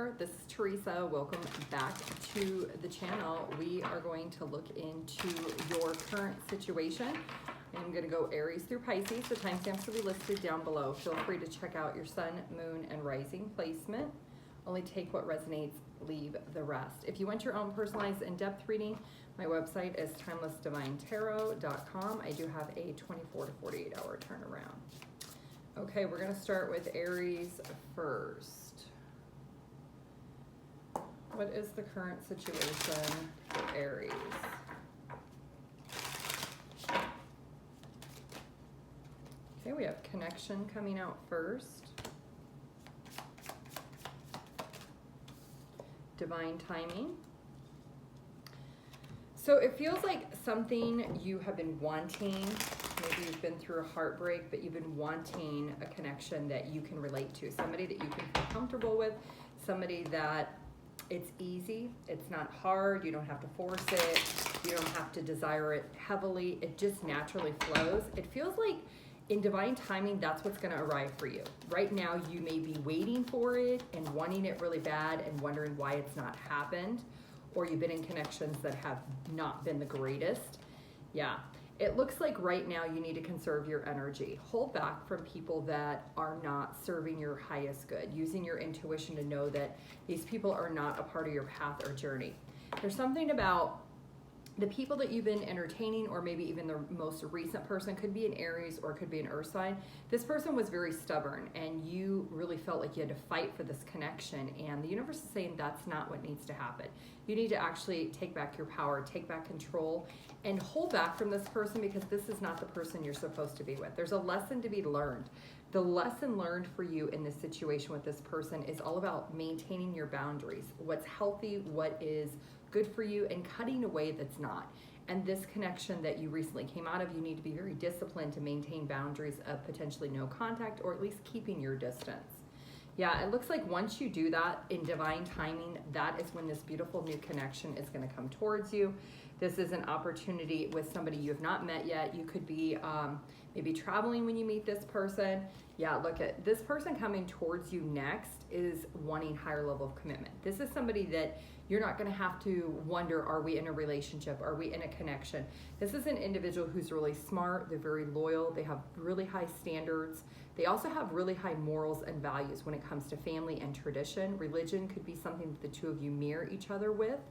there, this is Teresa. Welcome back to the channel. We are going to look into your current situation. I'm going to go Aries through Pisces. The timestamps will be listed down below. Feel free to check out your sun, moon, and rising placement. Only take what resonates, leave the rest. If you want your own personalized in-depth reading, my website is TimelessDivineTarot.com. I do have a 24 to 48 hour turnaround. Okay, we're going to start with Aries first. What is the current situation for Aries? Okay, we have connection coming out first. Divine timing. So it feels like something you have been wanting. Maybe you've been through a heartbreak, but you've been wanting a connection that you can relate to. Somebody that you can feel comfortable with. Somebody that it's easy. It's not hard. You don't have to force it. You don't have to desire it heavily. It just naturally flows. It feels like in divine timing, that's what's going to arrive for you. Right now, you may be waiting for it and wanting it really bad and wondering why it's not happened. Or you've been in connections that have not been the greatest. Yeah, it looks like right now you need to conserve your energy. Hold back from people that are not serving your highest good, using your intuition to know that these people are not a part of your path or journey. There's something about the people that you've been entertaining, or maybe even the most recent person, could be an Aries or could be an Earth sign. This person was very stubborn and you really felt like you had to fight for this connection, and the universe is saying that's not what needs to happen. You need to actually take back your power, take back control, and hold back from this person because this is not the person you're supposed to be with. There's a lesson to be learned. The lesson learned for you in this situation with this person is all about maintaining your boundaries, what's healthy, what is good for you, and cutting away that's not. And this connection that you recently came out of, you need to be very disciplined to maintain boundaries of potentially no contact, or at least keeping your distance. Yeah, it looks like once you do that in divine timing, that is when this beautiful new connection is going to come towards you. This is an opportunity with somebody you have not met yet. You could be maybe traveling when you meet this person. Yeah, look at this person coming towards you next is wanting higher level of commitment. This is somebody that you're not going to have to wonder, are we in a relationship? Are we in a connection? This is an individual who's really smart. They're very loyal. They have really high standards. They also have really high morals and values when it comes to family and tradition. Religion could be something that the two of you mirror each other with.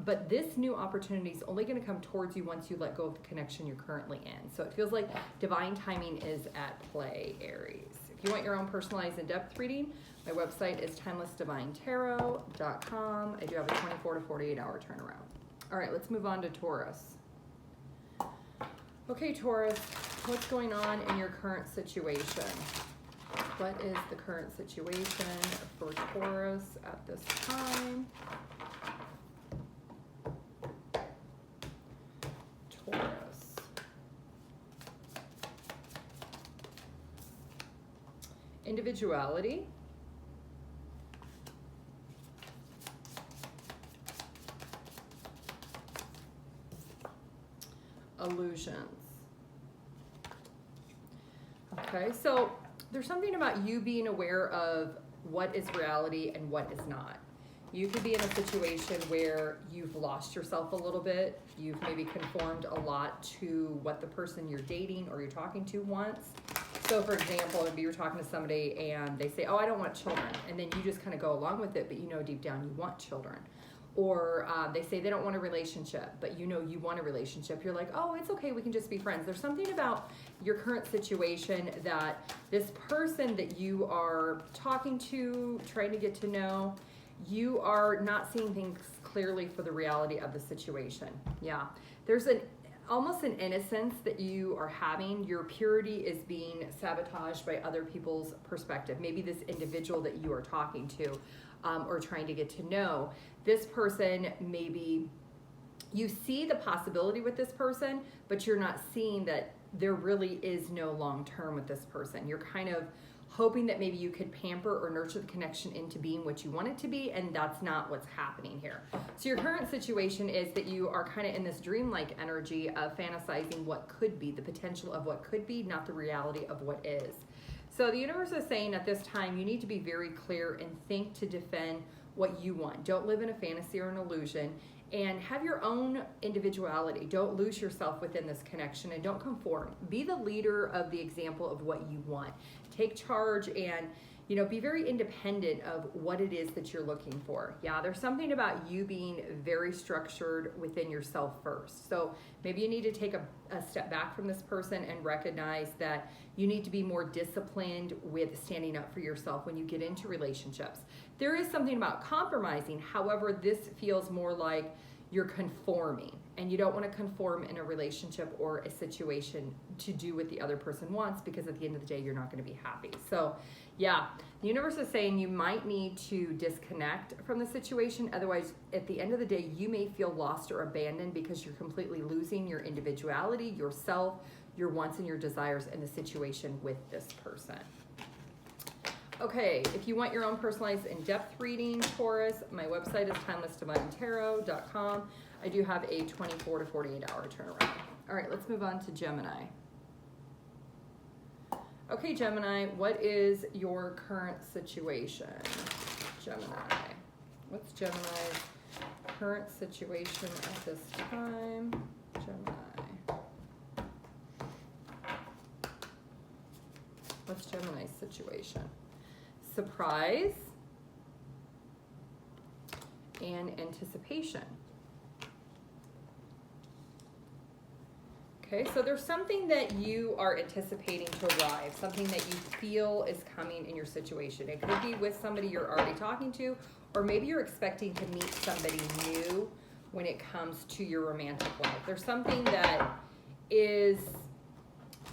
But this new opportunity is only going to come towards you once you let go of the connection you're currently in. So it feels like divine timing is at play, Aries. If you want your own personalized in-depth reading, my website is TimelessDivineTarot.com. I do have a 24 to 48 hour turnaround. All right, let's move on to Taurus. Okay, Taurus, what's going on in your current situation? What is the current situation for Taurus at this time? Taurus. Individuality. Illusions. Okay, so there's something about you being aware of what is reality and what is not. You could be in a situation where you've lost yourself a little bit. You've maybe conformed a lot to what the person you're dating or you're talking to wants. So for example, if you're talking to somebody and they say, oh, I don't want children. And then you just kind of go along with it, but you know deep down you want children. Or they say they don't want a relationship, but you know you want a relationship. You're like, oh, it's okay, we can just be friends. There's something about your current situation that this person that you are talking to, trying to get to know, you are not seeing things clearly for the reality of the situation. Yeah, there's almost an innocence that you are having. Your purity is being sabotaged by other people's perspective. Maybe this individual that you are talking to or trying to get to know. This person, maybe you see the possibility with this person, but you're not seeing that there really is no long term with this person. You're kind of hoping that maybe you could pamper or nurture the connection into being what you want it to be, and that's not what's happening here. So your current situation is that you are kind of in this dreamlike energy of fantasizing what could be, the potential of what could be, not the reality of what is. So the universe is saying at this time, you need to be very clear and think to defend what you want. Don't live in a fantasy or an illusion, and have your own individuality. Don't lose yourself within this connection, and don't conform. Be the leader of the example of what you want. Take charge and, you know, be very independent of what it is that you're looking for. Yeah, there's something about you being very structured within yourself first. So maybe you need to take a step back from this person and recognize that you need to be more disciplined with standing up for yourself when you get into relationships. There is something about compromising. However, this feels more like you're conforming, and you don't want to conform in a relationship or a situation to do what the other person wants, because at the end of the day, you're not going to be happy. So yeah, the universe is saying you might need to disconnect from the situation. Otherwise, at the end of the day, you may feel lost or abandoned because you're completely losing your individuality, yourself, your wants and your desires in the situation with this person. Okay, if you want your own personalized in-depth reading, Taurus, my website is TimelessDivineTarot.com. I do have a 24 to 48 hour turnaround. All right, let's move on to Gemini. Okay, Gemini, what is your current situation? Gemini. What's Gemini's current situation at this time? Gemini. What's Gemini's situation? Surprise and anticipation. Okay, so there's something that you are anticipating to arrive, something that you feel is coming in your situation. It could be with somebody you're already talking to, or maybe you're expecting to meet somebody new when it comes to your romantic life. There's something that is,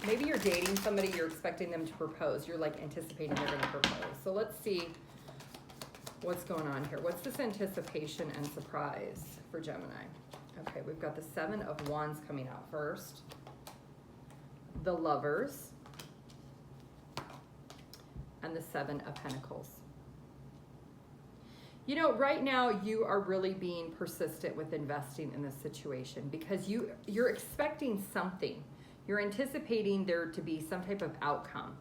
maybe you're dating somebody, you're expecting them to propose. You're like anticipating they're going to propose. So let's see what's going on here. What's this anticipation and surprise for Gemini? Okay, we've got the 7 of Wands coming out first. The Lovers. And the 7 of Pentacles. You know, right now you are really being persistent with investing in this situation because you're expecting something. You're anticipating there to be some type of outcome,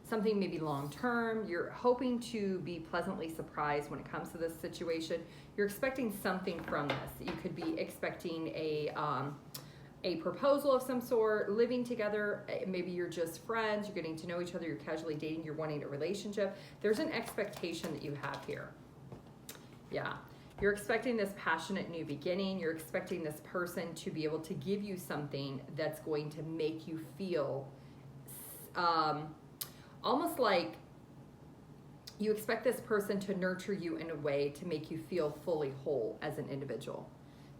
something maybe long-term. You're hoping to be pleasantly surprised when it comes to this situation. You're expecting something from this. You could be expecting a proposal of some sort, living together. Maybe you're just friends. You're getting to know each other. You're casually dating. You're wanting a relationship. There's an expectation that you have here. Yeah. You're expecting this passionate new beginning. You're expecting this person to be able to give you something that's going to make you feel almost like you expect this person to nurture you in a way to make you feel fully whole as an individual.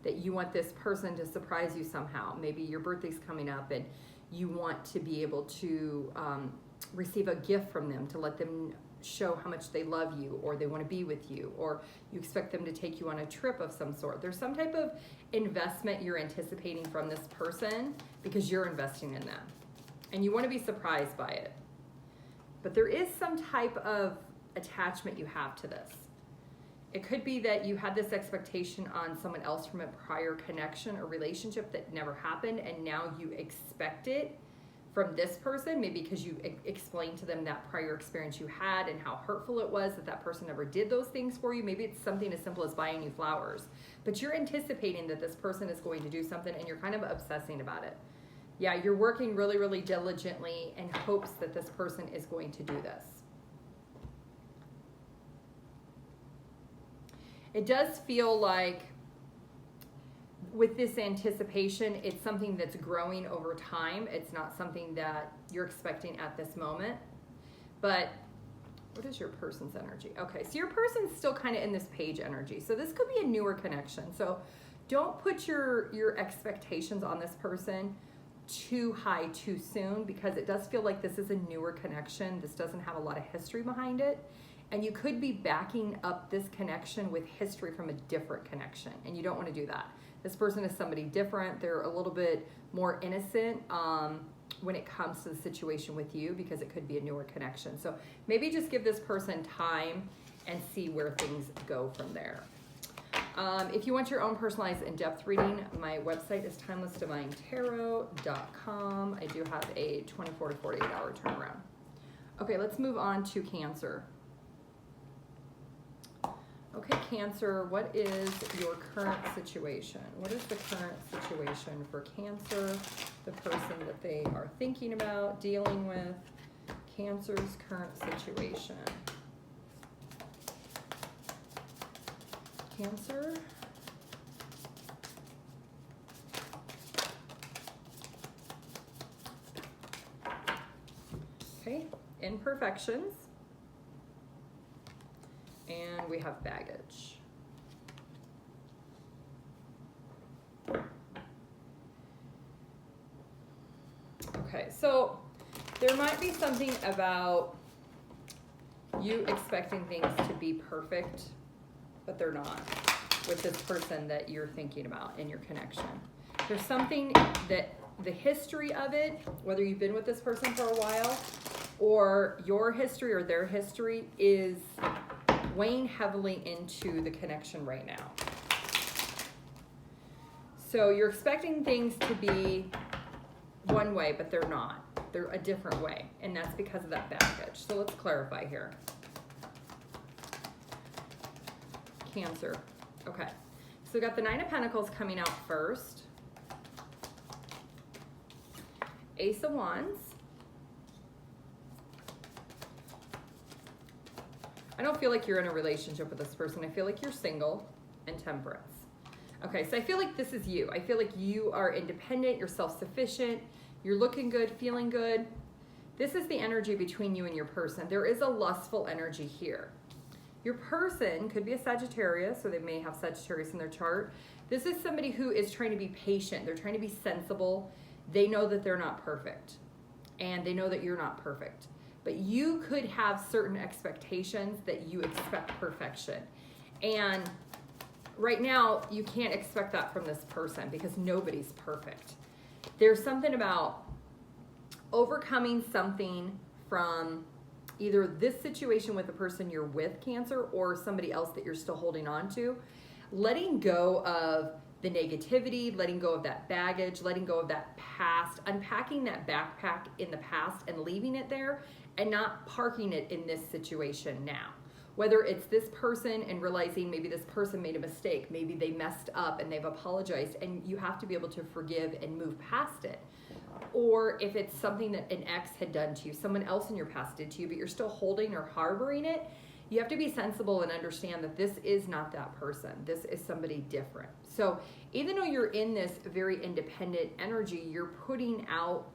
That you want this person to surprise you somehow. Maybe your birthday's coming up and you want to be able to receive a gift from them to let them show how much they love you, or they want to be with you, or you expect them to take you on a trip of some sort. There's some type of investment you're anticipating from this person because you're investing in them and you want to be surprised by it. But there is some type of attachment you have to this. It could be that you had this expectation on someone else from a prior connection or relationship that never happened, and now you expect it from this person, maybe because you explained to them that prior experience you had and how hurtful it was that that person never did those things for you. Maybe it's something as simple as buying you flowers, but you're anticipating that this person is going to do something and you're kind of obsessing about it. Yeah, you're working really, really diligently in hopes that this person is going to do this. It does feel like with this anticipation, it's something that's growing over time. It's not something that you're expecting at this moment. But what is your person's energy? Okay, so your person's still kind of in this page energy. So this could be a newer connection. So don't put your expectations on this person too high too soon, because it does feel like this is a newer connection. This doesn't have a lot of history behind it. And you could be backing up this connection with history from a different connection, and you don't want to do that. This person is somebody different. They're a little bit more innocent when it comes to the situation with you, because it could be a newer connection. So maybe just give this person time and see where things go from there. If you want your own personalized in-depth reading, my website is TimelessDivineTarot.com. I do have a 24 to 48 hour turnaround. Okay, let's move on to Cancer. Okay, Cancer, what is your current situation? What is the current situation for Cancer, the person that they are thinking about, dealing with? Cancer's current situation. Cancer. Okay, imperfections. And we have baggage. Okay, so there might be something about you expecting things to be perfect, but they're not, with this person that you're thinking about in your connection. There's something that the history of it, whether you've been with this person for a while or your history or their history, is weighing heavily into the connection right now. So you're expecting things to be one way, but they're not. They're a different way, and that's because of that baggage. So let's clarify here. Cancer. Okay, so we got the Nine of Pentacles coming out first. Ace of Wands. I don't feel like you're in a relationship with this person. I feel like you're single, and Temperance. Okay, so I feel like this is you. I feel like you are independent, you're self-sufficient, you're looking good, feeling good. This is the energy between you and your person. There is a lustful energy here. Your person could be a Sagittarius, or they may have Sagittarius in their chart. This is somebody who is trying to be patient. They're trying to be sensible. They know that they're not perfect, and they know that you're not perfect. But you could have certain expectations that you expect perfection. And right now, you can't expect that from this person because nobody's perfect. There's something about overcoming something from either this situation with the person you're with, Cancer, or somebody else that you're still holding on to. Letting go of the negativity, letting go of that baggage, letting go of that past, unpacking that backpack in the past and leaving it there, and not parking it in this situation now. Whether it's this person and realizing maybe this person made a mistake, maybe they messed up and they've apologized, and you have to be able to forgive and move past it. Or if it's something that an ex had done to you, someone else in your past did to you, but you're still holding or harboring it, you have to be sensible and understand that this is not that person. This is somebody different. So even though you're in this very independent energy, you're putting out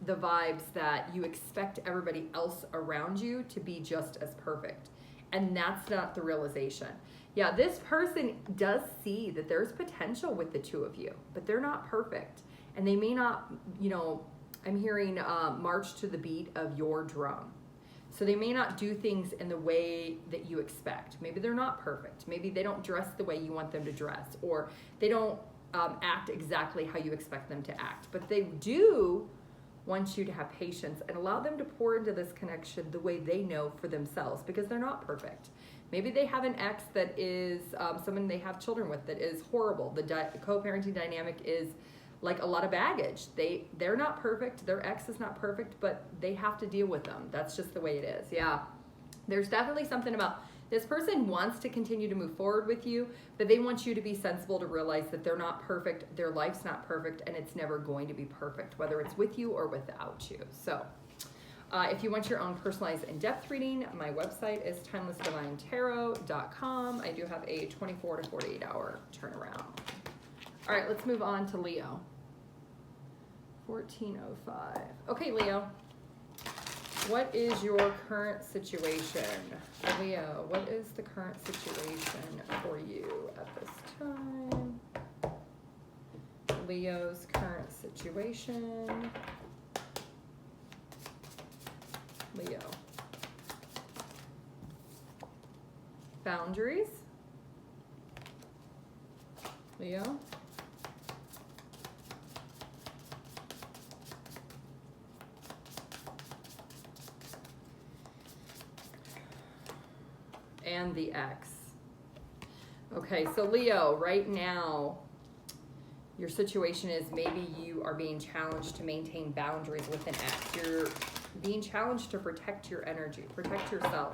the vibes that you expect everybody else around you to be just as perfect. And that's not the realization. Yeah, this person does see that there's potential with the two of you, but they're not perfect. And they may not, I'm hearing march to the beat of your drum. So they may not do things in the way that you expect. Maybe they're not perfect. Maybe they don't dress the way you want them to dress, or they don't act exactly how you expect them to act. But they do want you to have patience and allow them to pour into this connection the way they know for themselves, because they're not perfect. Maybe they have an ex that is someone they have children with that is horrible. The co-parenting dynamic is like a lot of baggage. They're not perfect. Their ex is not perfect, but they have to deal with them. That's just the way it is. Yeah. There's definitely something about this person wants to continue to move forward with you, but they want you to be sensible to realize that they're not perfect. Their life's not perfect, and it's never going to be perfect, whether it's with you or without you. So if you want your own personalized in-depth reading, my website is TimelessDivineTarot.com. I do have a 24 to 48 hour turnaround. All right, let's move on to Leo. 1405. Okay, Leo. What is your current situation? Leo, what is the current situation for you at this time? Leo's current situation. Leo. Boundaries. Leo. And the ex. Okay, so Leo, right now, your situation is maybe you are being challenged to maintain boundaries with an ex. being challenged to protect your energy, protect yourself.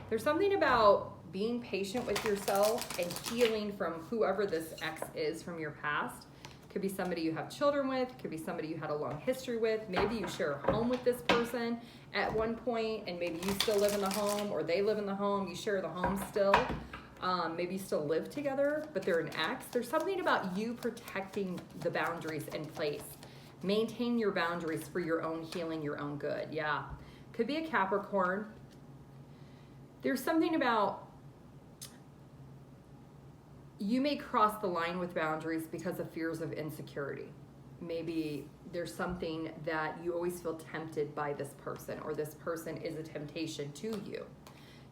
There's something about being patient with yourself and healing from whoever this ex is from your past. Could be somebody you have children with, could be somebody you had a long history with. Maybe you share a home with this person at one point, and maybe you still live in the home, or they live in the home, you share the home still. Maybe you still live together, but they're an ex. There's something about you protecting the boundaries in place. Maintain your boundaries for your own healing, your own good. Yeah. Could be a Capricorn. There's something about you may cross the line with boundaries because of fears of insecurity. Maybe there's something that you always feel tempted by this person, or this person is a temptation to you.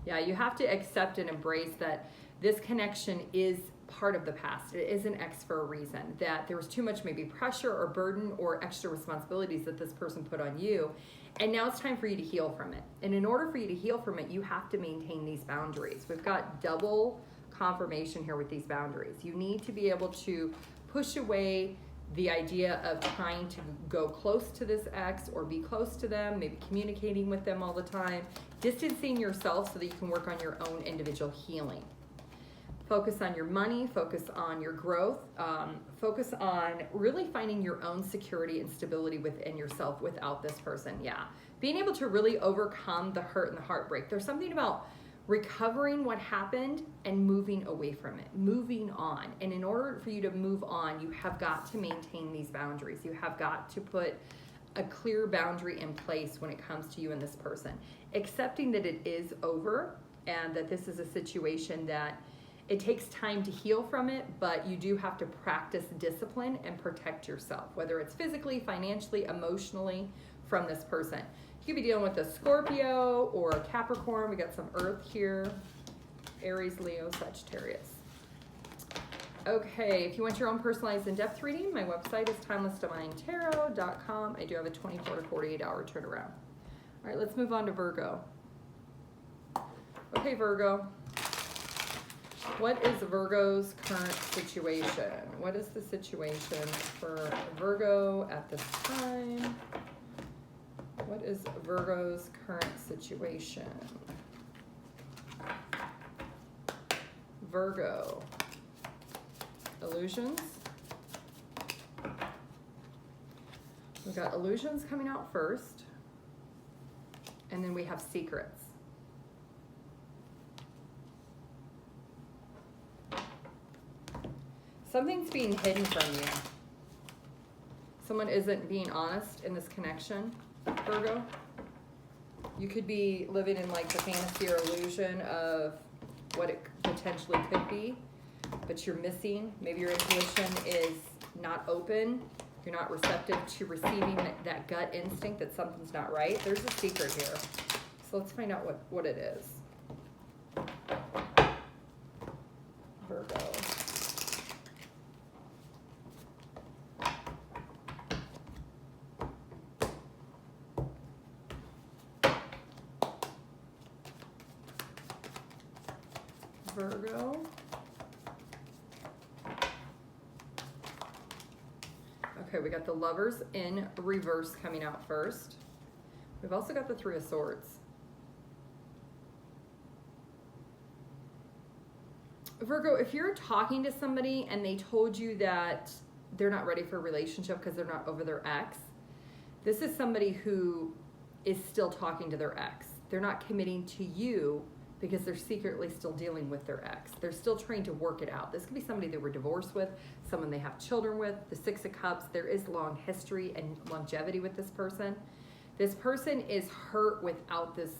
Yeah, you have to accept and embrace that this connection is part of the past. It is an ex for a reason, that there was too much maybe pressure or burden or extra responsibilities that this person put on you. And now it's time for you to heal from it. And in order for you to heal from it, you have to maintain these boundaries. We've got double confirmation here with these boundaries. You need to be able to push away the idea of trying to go close to this ex or be close to them, maybe communicating with them all the time, distancing yourself so that you can work on your own individual healing. Focus on your money, focus on your growth, focus on really finding your own security and stability within yourself without this person. Yeah, being able to really overcome the hurt and the heartbreak. There's something about recovering what happened and moving away from it, moving on. And in order for you to move on, you have got to maintain these boundaries. You have got to put a clear boundary in place when it comes to you and this person. Accepting that it is over and that this is a situation that it takes time to heal from it, but you do have to practice discipline and protect yourself, whether it's physically, financially, emotionally, from this person. You could be dealing with a Scorpio or a Capricorn. We got some Earth here. Aries, Leo, Sagittarius. Okay, if you want your own personalized in-depth reading, my website is TimelessDivineTarot.com. I do have a 24 to 48 hour turnaround. All right, let's move on to Virgo. Okay, Virgo. What is Virgo's current situation? What is the situation for Virgo at this time? What is Virgo's current situation? Virgo. Illusions. We've got illusions coming out first. And then we have secrets. Something's being hidden from you. Someone isn't being honest in this connection, Virgo. You could be living in like the fantasy or illusion of what it potentially could be, but you're missing. Maybe your intuition is not open. You're not receptive to receiving that gut instinct that something's not right. There's a secret here. So let's find out what it is. Virgo. Virgo. Okay, we got the Lovers in reverse coming out first. We've also got the Three of Swords. Virgo, if you're talking to somebody and they told you that they're not ready for a relationship because they're not over their ex, this is somebody who is still talking to their ex. They're not committing to you because they're secretly still dealing with their ex. They're still trying to work it out. This could be somebody they were divorced with, someone they have children with, the Six of Cups. There is long history and longevity with this person. This person is hurt without this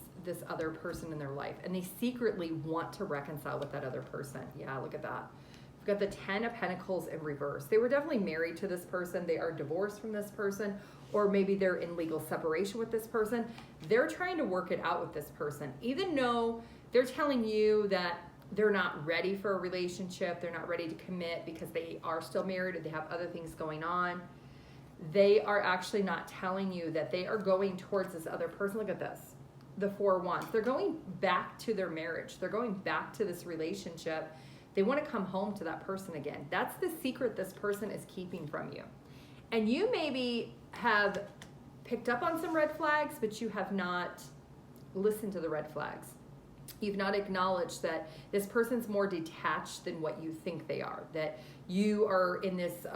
other person in their life, and they secretly want to reconcile with that other person. Yeah, look at that. We've got the Ten of Pentacles in reverse. They were definitely married to this person. They are divorced from this person, or maybe they're in legal separation with this person. They're trying to work it out with this person, even though they're telling you that they're not ready for a relationship, they're not ready to commit because they are still married or they have other things going on. They are actually not telling you that they are going towards this other person. Look at this, the Four of Wands. They're going back to their marriage. They're going back to this relationship. They want to come home to that person again. That's the secret this person is keeping from you. And you maybe have picked up on some red flags, but you have not listened to the red flags. You've not acknowledged that this person's more detached than what you think they are, that you are in this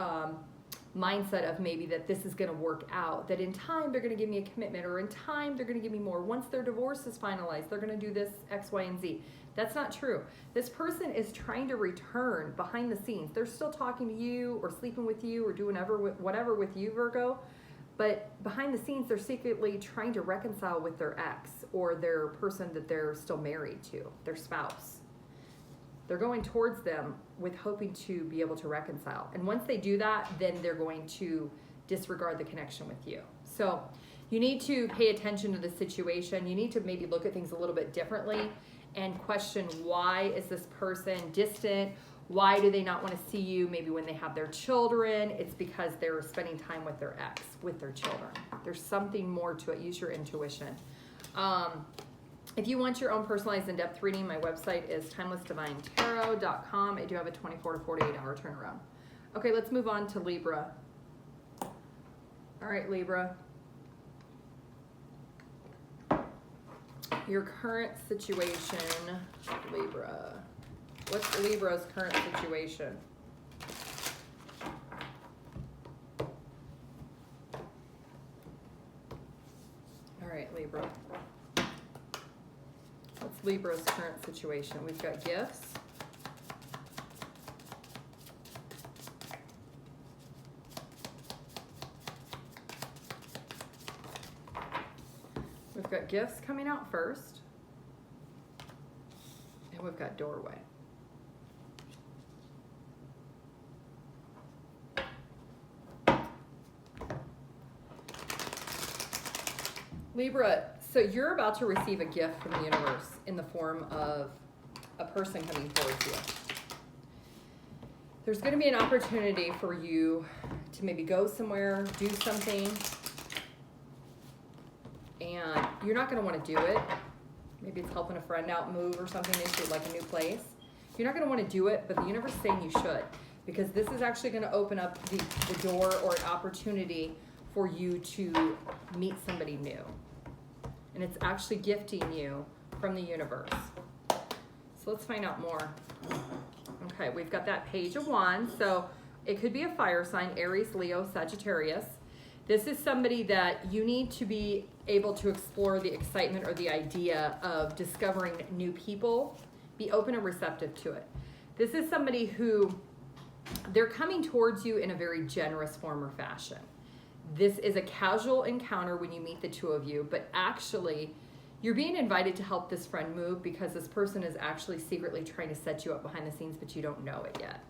mindset of maybe that this is going to work out, that in time they're going to give me a commitment, or in time they're going to give me more. Once their divorce is finalized, they're going to do this X, Y, and Z. That's not true. This person is trying to return behind the scenes. They're still talking to you or sleeping with you or doing whatever with you, Virgo. But behind the scenes, they're secretly trying to reconcile with their ex or their person that they're still married to, their spouse. They're going towards them with hoping to be able to reconcile. And once they do that, then they're going to disregard the connection with you. So you need to pay attention to the situation. You need to maybe look at things a little bit differently and question, why is this person distant? Why do they not want to see you? Maybe when they have their children, it's because they're spending time with their ex, with their children. There's something more to it. Use your intuition. If you want your own personalized in-depth reading, my website is TimelessDivineTarot.com. I do have a 24 to 48 hour turnaround. Okay, let's move on to Libra. All right, Libra. Your current situation, Libra. What's Libra's current situation? All right, Libra. What's Libra's current situation? We've got gifts. We've got gifts coming out first. And we've got doorway. Libra, so you're about to receive a gift from the universe in the form of a person coming towards you. There's going to be an opportunity for you to maybe go somewhere, do something, and you're not going to want to do it. Maybe it's helping a friend out move or something into like a new place. You're not going to want to do it, but the universe is saying you should, because this is actually going to open up the door or an opportunity for you to meet somebody new. And it's actually gifting you from the universe. So let's find out more. Okay, we've got that Page of Wands. So it could be a fire sign, Aries, Leo, Sagittarius. This is somebody that you need to be able to explore the excitement or the idea of discovering new people. Be open and receptive to it. This is somebody who, they're coming towards you in a very generous form or fashion. This is a casual encounter when you meet the two of you, but actually you're being invited to help this friend move because this person is actually secretly trying to set you up behind the scenes, but you don't know it yet.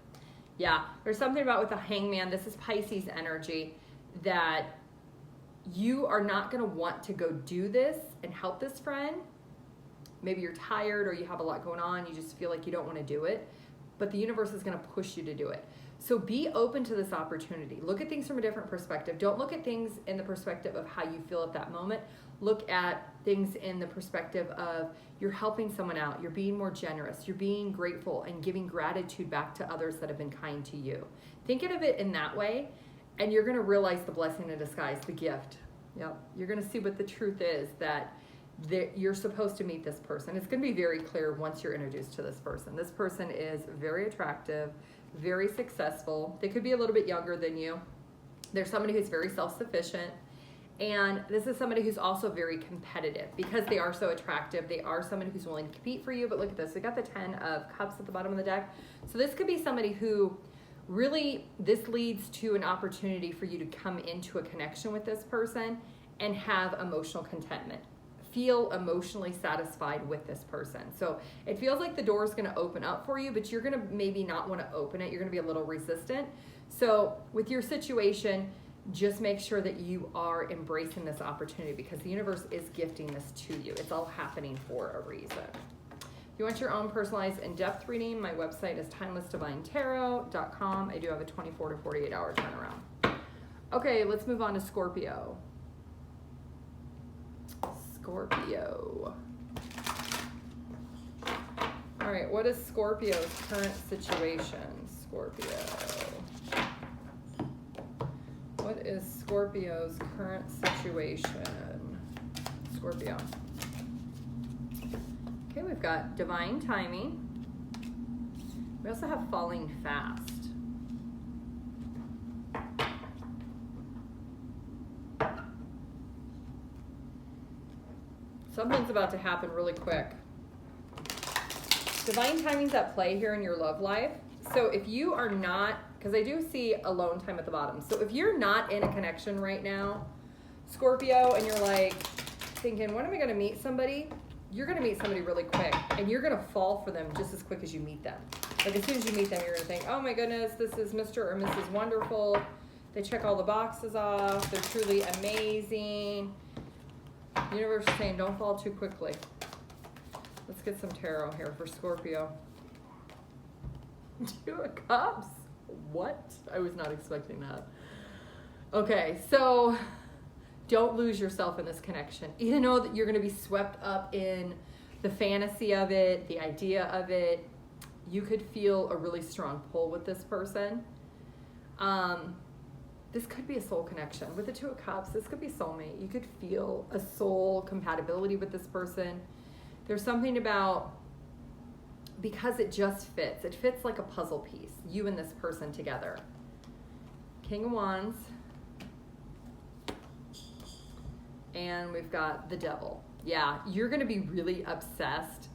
Yeah, there's something about with the Hangman, this is Pisces energy, that you are not going to want to go do this and help this friend. Maybe you're tired or you have a lot going on, you just feel like you don't want to do it, but the universe is going to push you to do it. So be open to this opportunity. Look at things from a different perspective. Don't look at things in the perspective of how you feel at that moment. Look at things in the perspective of you're helping someone out. You're being more generous. You're being grateful and giving gratitude back to others that have been kind to you. Think of it in that way, and you're going to realize the blessing in disguise, the gift. Yep. You're going to see what the truth is, that you're supposed to meet this person. It's going to be very clear once you're introduced to this person. This person is very attractive, very successful. They could be a little bit younger than you. They're somebody who's very self-sufficient. And this is somebody who's also very competitive because they are so attractive. They are somebody who's willing to compete for you. But look at this. We got the 10 of Cups at the bottom of the deck. So this could be somebody who really, this leads to an opportunity for you to come into a connection with this person and have emotional contentment. Feel emotionally satisfied with this person. So it feels like the door is going to open up for you, but you're going to maybe not want to open it. You're going to be a little resistant. So with your situation, just make sure that you are embracing this opportunity because the universe is gifting this to you. It's all happening for a reason. If you want your own personalized in-depth reading, my website is TimelessDivineTarot.com. I do have a 24 to 48 hour turnaround. Okay, let's move on to Scorpio. Scorpio. All right, what is Scorpio's current situation? Scorpio. What is Scorpio's current situation? Scorpio. Okay, we've got divine timing. We also have falling fast. Something's about to happen really quick. Divine timing's at play here in your love life. So if you are not, because I do see alone time at the bottom. So if you're not in a connection right now, Scorpio, and you're like thinking, when am I going to meet somebody? You're going to meet somebody really quick, and you're going to fall for them just as quick as you meet them. Like as soon as you meet them, you're going to think, oh my goodness, this is Mr. or Mrs. Wonderful. They check all the boxes off. They're truly amazing. Universe is saying, don't fall too quickly. Let's get some tarot here for Scorpio. 2 of Cups? What? I was not expecting that. Okay, so don't lose yourself in this connection. You know that you're going to be swept up in the fantasy of it, the idea of it. You could feel a really strong pull with this person. This could be a soul connection. With the 2 of Cups, this could be soulmate. You could feel a soul compatibility with this person. There's something about, because it just fits. It fits like a puzzle piece, you and this person together. King of Wands. And we've got the Devil. Yeah, you're going to be really obsessed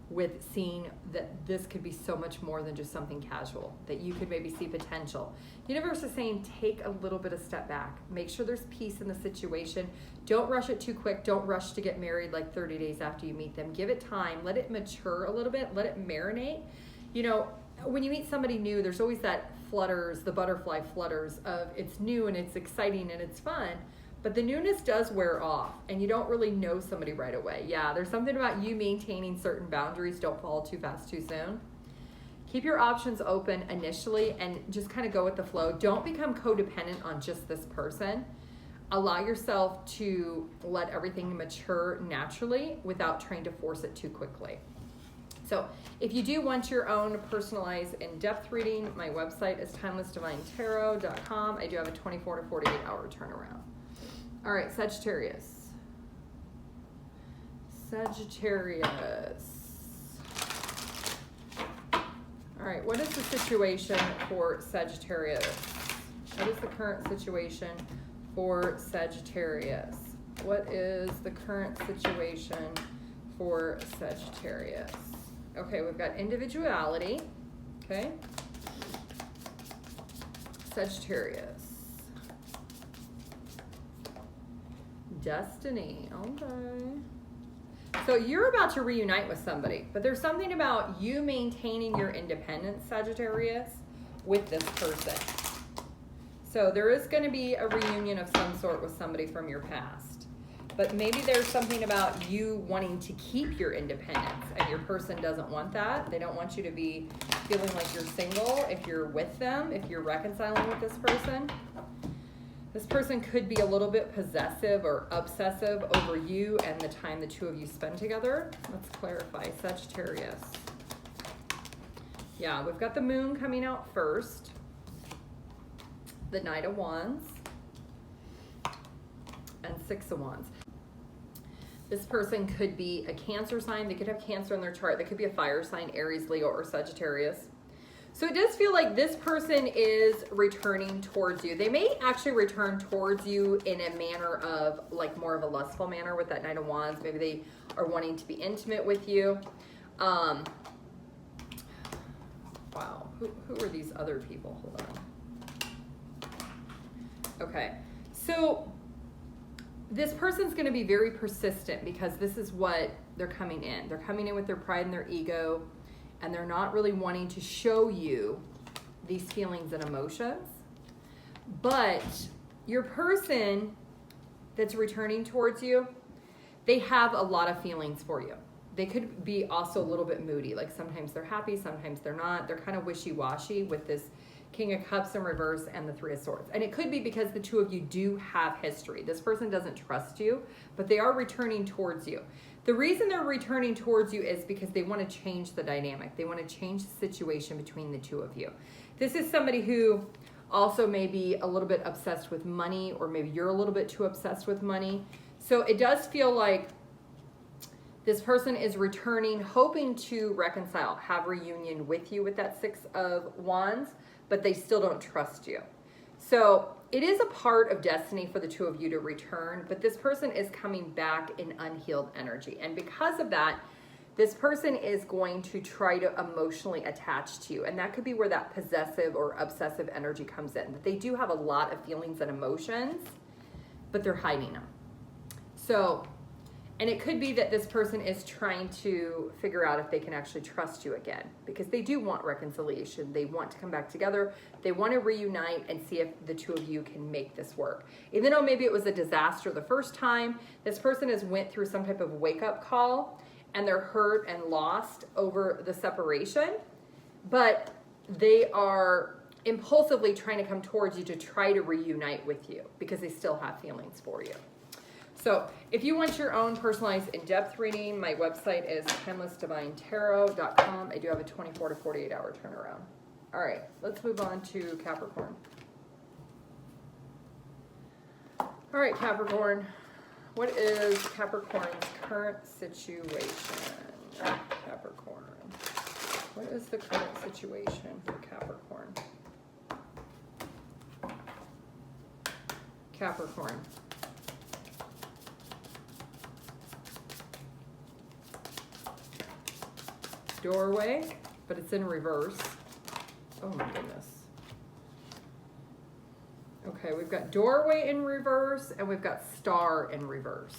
with seeing that this could be so much more than just something casual, that you could maybe see potential. Universe is saying, take a little bit of step back. Make sure there's peace in the situation. Don't rush it too quick. Don't rush to get married like 30 days after you meet them. Give it time. Let it mature a little bit. Let it marinate. You know, when you meet somebody new, there's always that flutters, the butterfly flutters of it's new and it's exciting and it's fun. But the newness does wear off, and you don't really know somebody right away. Yeah, there's something about you maintaining certain boundaries. Don't fall too fast too soon. Keep your options open initially and just kind of go with the flow. Don't become codependent on just this person. Allow yourself to let everything mature naturally without trying to force it too quickly. So if you do want your own personalized in-depth reading, my website is TimelessDivineTarot.com. I do have a 24 to 48 hour turnaround. All right, Sagittarius. Sagittarius. All right, what is the situation for Sagittarius? What is the current situation for Sagittarius? What is the current situation for Sagittarius? Okay, we've got individuality. Okay. Sagittarius. Destiny. Okay. So you're about to reunite with somebody, but there's something about you maintaining your independence, Sagittarius, with this person. So there is going to be a reunion of some sort with somebody from your past. But maybe there's something about you wanting to keep your independence, and your person doesn't want that. They don't want you to be feeling like you're single if you're with them, if you're reconciling with this person. This person could be a little bit possessive or obsessive over you and the time the 2 of you spend together. Let's clarify. Sagittarius. Yeah, we've got the Moon coming out first. The Knight of Wands. And 6 of Wands. This person could be a Cancer sign. They could have Cancer in their chart. They could be a fire sign, Aries, Leo, or Sagittarius. So it does feel like this person is returning towards you. They may actually return towards you in a manner of like more of a lustful manner with that Knight of Wands. Maybe they are wanting to be intimate with you. Wow, who are these other people? Hold on. Okay, so this person's going to be very persistent because this is what they're coming in. They're coming in with their pride and their ego. And they're not really wanting to show you these feelings and emotions. But your person that's returning towards you, they have a lot of feelings for you. They could be also a little bit moody. Like sometimes they're happy, sometimes they're not. They're kind of wishy-washy with this King of Cups in reverse and the 3 of Swords. And it could be because the 2 of you do have history. This person doesn't trust you, but they are returning towards you. The reason they're returning towards you is because they want to change the dynamic. They want to change the situation between the 2 of you. This is somebody who Also maybe a little bit obsessed with money, or maybe you're a little bit too obsessed with money. So it does feel like this person is returning, hoping to reconcile, have reunion with you with that Six of Wands, but they still don't trust you. So it is a part of destiny for the two of you to return, but this person is coming back in unhealed energy. And because of that, this person is going to try to emotionally attach to you. And that could be where that possessive or obsessive energy comes in. That they do have a lot of feelings and emotions, but they're hiding them. So, and it could be that this person is trying to figure out if they can actually trust you again, because they do want reconciliation. They want to come back together. They want to reunite and see if the two of you can make this work. Even though maybe it was a disaster the first time, this person has went through some type of wake-up call, and they're hurt and lost over the separation, but they are impulsively trying to come towards you to try to reunite with you because they still have feelings for you. So if you want your own personalized in-depth reading, my website is TimelessDivineTarot.com. I do have a 24 to 48 hour turnaround. All right, let's move on to Capricorn. All right, Capricorn. What is Capricorn's current situation? Capricorn. What is the current situation for Capricorn? Capricorn. Doorway, but it's in reverse. Oh my goodness. Okay, we've got doorway in reverse, and we've got star in reverse.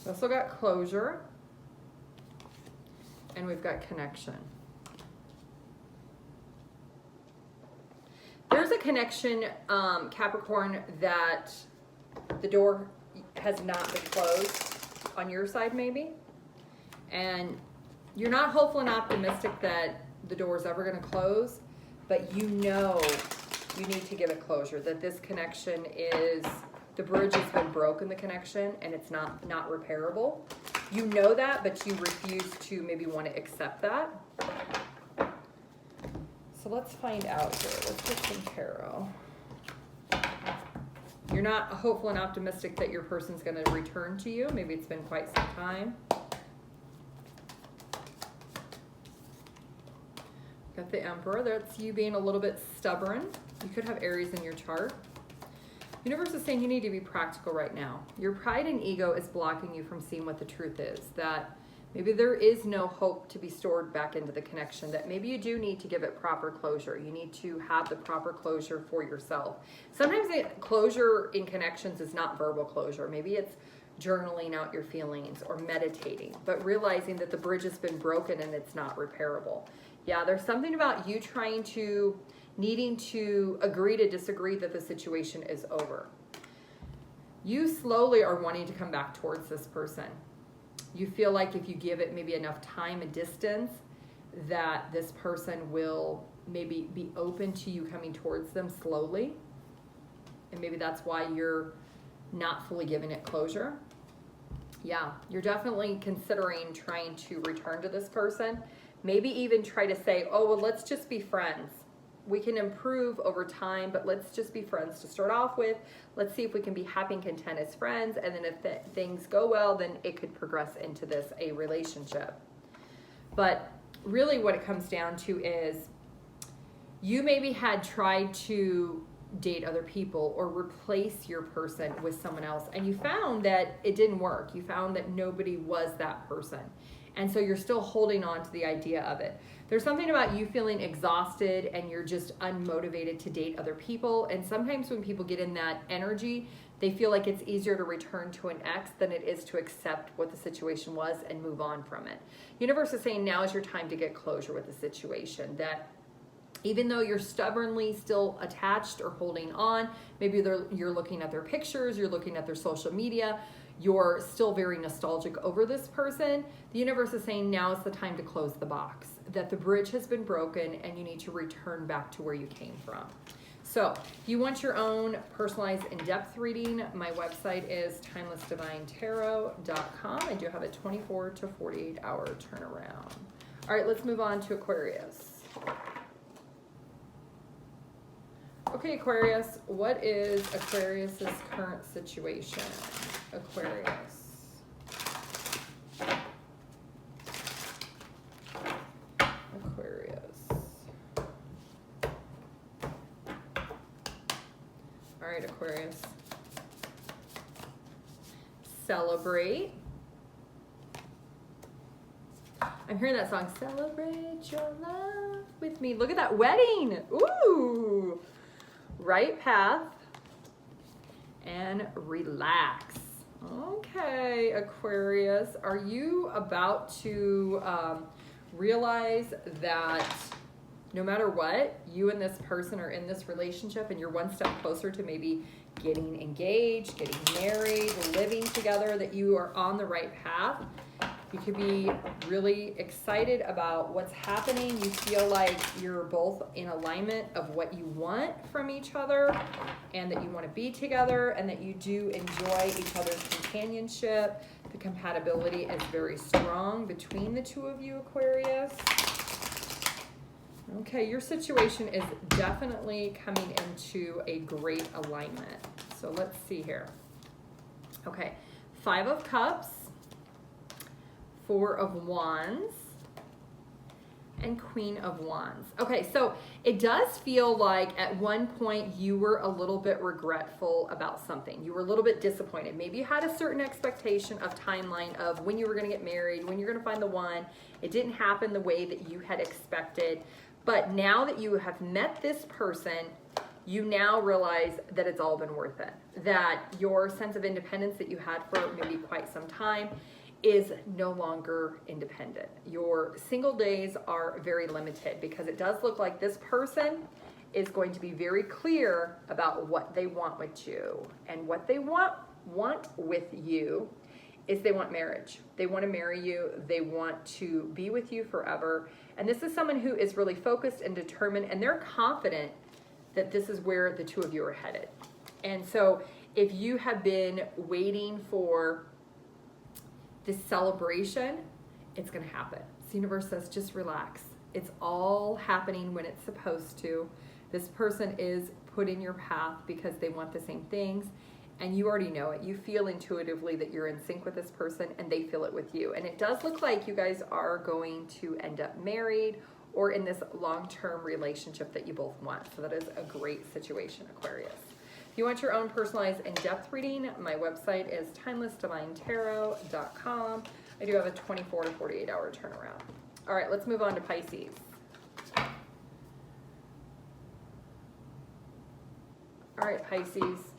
We also got closure, and we've got connection. There's a connection, Capricorn, that the door has not been closed on your side maybe, and you're not hopeful and optimistic that the door is ever going to close, but you know you need to give it closure, that this connection is, the bridge has been broken, the connection, and it's not repairable. You know that, but you refuse to maybe want to accept that. So let's find out here. Let's get some tarot. You're not hopeful and optimistic that your person's going to return to you. Maybe it's been quite some time. Got the Emperor. That's you being a little bit stubborn. You could have Aries in your chart. Universe is saying you need to be practical right now. Your pride and ego is blocking you from seeing what the truth is. That maybe there is no hope to be stored back into the connection. That maybe you do need to give it proper closure. You need to have the proper closure for yourself. Sometimes the closure in connections is not verbal closure. Maybe it's journaling out your feelings or meditating, but realizing that the bridge has been broken and it's not repairable. Yeah, there's something about you needing to agree to disagree that the situation is over. You slowly are wanting to come back towards this person. You feel like if you give it maybe enough time and distance, that this person will maybe be open to you coming towards them slowly. And maybe that's why you're not fully giving it closure. Yeah, you're definitely considering trying to return to this person. Maybe even try to say, oh, well, let's just be friends. We can improve over time, but let's just be friends to start off with. Let's see if we can be happy and content as friends. And then if things go well, then it could progress into a relationship. But really what it comes down to is you maybe had tried to date other people or replace your person with someone else, and you found that it didn't work. You found that nobody was that person. And so you're still holding on to the idea of it. There's something about you feeling exhausted and you're just unmotivated to date other people. And sometimes when people get in that energy, they feel like it's easier to return to an ex than it is to accept what the situation was and move on from it. Universe is saying now is your time to get closure with the situation. That even though you're stubbornly still attached or holding on, maybe you're looking at their pictures, you're looking at their social media, you're still very nostalgic over this person, the universe is saying now is the time to close the box, that the bridge has been broken and you need to return back to where you came from. So if you want your own personalized in-depth reading, my website is TimelessDivineTarot.com. I do have a 24 to 48 hour turnaround. All right, let's move on to Aquarius. Okay, Aquarius, what is Aquarius's current situation? Aquarius. Aquarius. All right, Aquarius. Celebrate. I'm hearing that song, Celebrate Your Love with Me. Look at that wedding. Ooh. Right path. And relax. Okay, Aquarius. Are you about to realize that no matter what, you and this person are in this relationship and you're one step closer to maybe getting engaged, getting married, living together, that you are on the right path? You could be really excited about what's happening. You feel like you're both in alignment of what you want from each other and that you want to be together and that you do enjoy each other's companionship. The compatibility is very strong between the two of you, Aquarius. Okay, your situation is definitely coming into a great alignment. So let's see here. Okay, 5 of Cups, 4 of Wands, and Queen of Wands. Okay, so it does feel like at one point you were a little bit regretful about something. You were a little bit disappointed. Maybe you had a certain expectation of timeline of when you were going to get married, when you're going to find the one. It didn't happen the way that you had expected. But now that you have met this person, you now realize that it's all been worth it. That your sense of independence that you had for maybe quite some time is no longer independent. Your single days are very limited because it does look like this person is going to be very clear about what they want with you. And what they want with you is they want marriage. They want to marry you. They want to be with you forever. And this is someone who is really focused and determined, and they're confident that this is where the two of you are headed. And so if you have been waiting for this celebration, it's going to happen. The universe says, just relax. It's all happening when it's supposed to. This person is put in your path because they want the same things. And you already know it. You feel intuitively that you're in sync with this person and they feel it with you. And it does look like you guys are going to end up married or in this long-term relationship that you both want. So that is a great situation, Aquarius. If you want your own personalized in-depth reading, my website is TimelessDivineTarot.com. I do have a 24 to 48 hour turnaround. All right, let's move on to Pisces. All right, Pisces.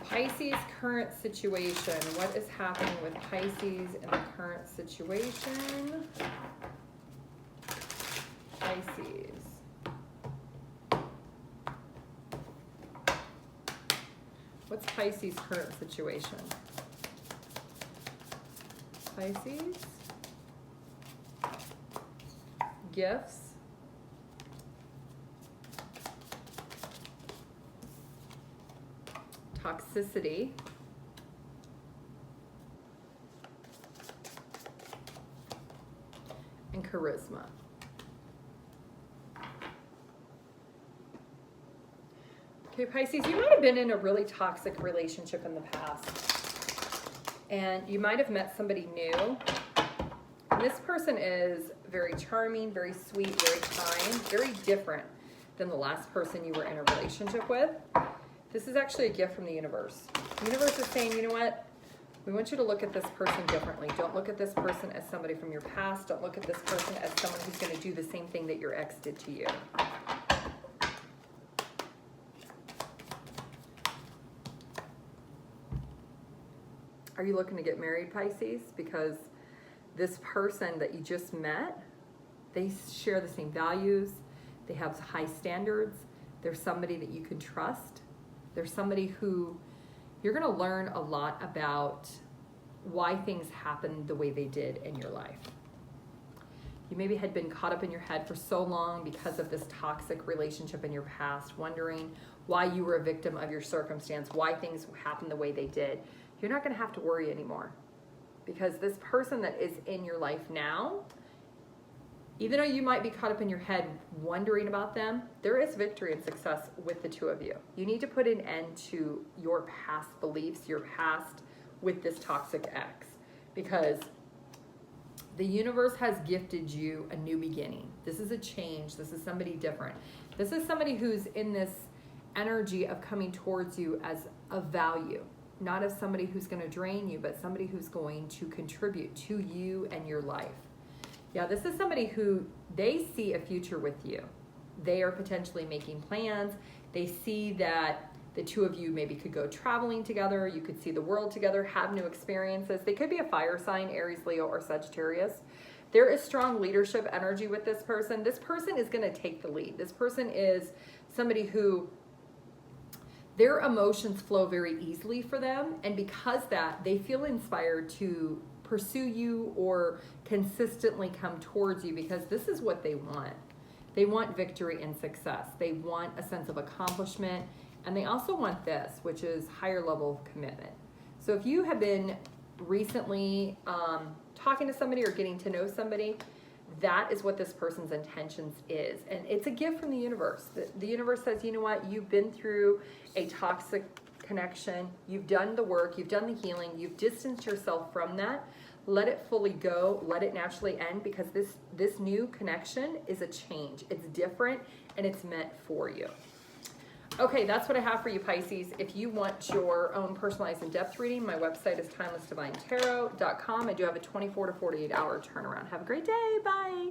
Pisces' current situation. What is happening with Pisces in the current situation? Pisces. What's Pisces' current situation? Pisces. Gifts. Toxicity. And charisma. Okay, Pisces, you might have been in a really toxic relationship in the past. And you might have met somebody new. And this person is very charming, very sweet, very kind, very different than the last person you were in a relationship with. This is actually a gift from the universe. The universe is saying, you know what? We want you to look at this person differently. Don't look at this person as somebody from your past. Don't look at this person as someone who's going to do the same thing that your ex did to you. Are you looking to get married, Pisces? Because this person that you just met, they share the same values. They have high standards. They're somebody that you can trust. There's somebody who you're going to learn a lot about why things happened the way they did in your life. You maybe had been caught up in your head for so long because of this toxic relationship in your past, wondering why you were a victim of your circumstance, why things happened the way they did. You're not going to have to worry anymore because this person that is in your life now Even though you might be caught up in your head wondering about them, there is victory and success with the two of you. You need to put an end to your past beliefs, your past with this toxic ex, because the universe has gifted you a new beginning. This is a change. This is somebody different. This is somebody who's in this energy of coming towards you as a value, not as somebody who's going to drain you, but somebody who's going to contribute to you and your life. Yeah, this is somebody who, they see a future with you. They are potentially making plans. They see that the two of you maybe could go traveling together. You could see the world together, have new experiences. They could be a fire sign, Aries, Leo, or Sagittarius. There is strong leadership energy with this person. This person is going to take the lead. This person is somebody who, their emotions flow very easily for them. And because that, they feel inspired to pursue you or consistently come towards you, because this is what they want. They want victory and success. They want a sense of accomplishment. And they also want this, which is higher level of commitment. So if you have been recently talking to somebody or getting to know somebody, that is what this person's intentions is. And it's a gift from the universe. The universe says, you know what, you've been through a toxic connection, you've done the work, you've done the healing, you've distanced yourself from that. Let it fully go, let it naturally end, because this new connection is a change. It's different and it's meant for you. Okay, that's what I have for you, Pisces. If you want your own personalized in-depth reading, my website is TimelessDivineTarot.com. I do have a 24 to 48 hour turnaround. Have a great day. Bye.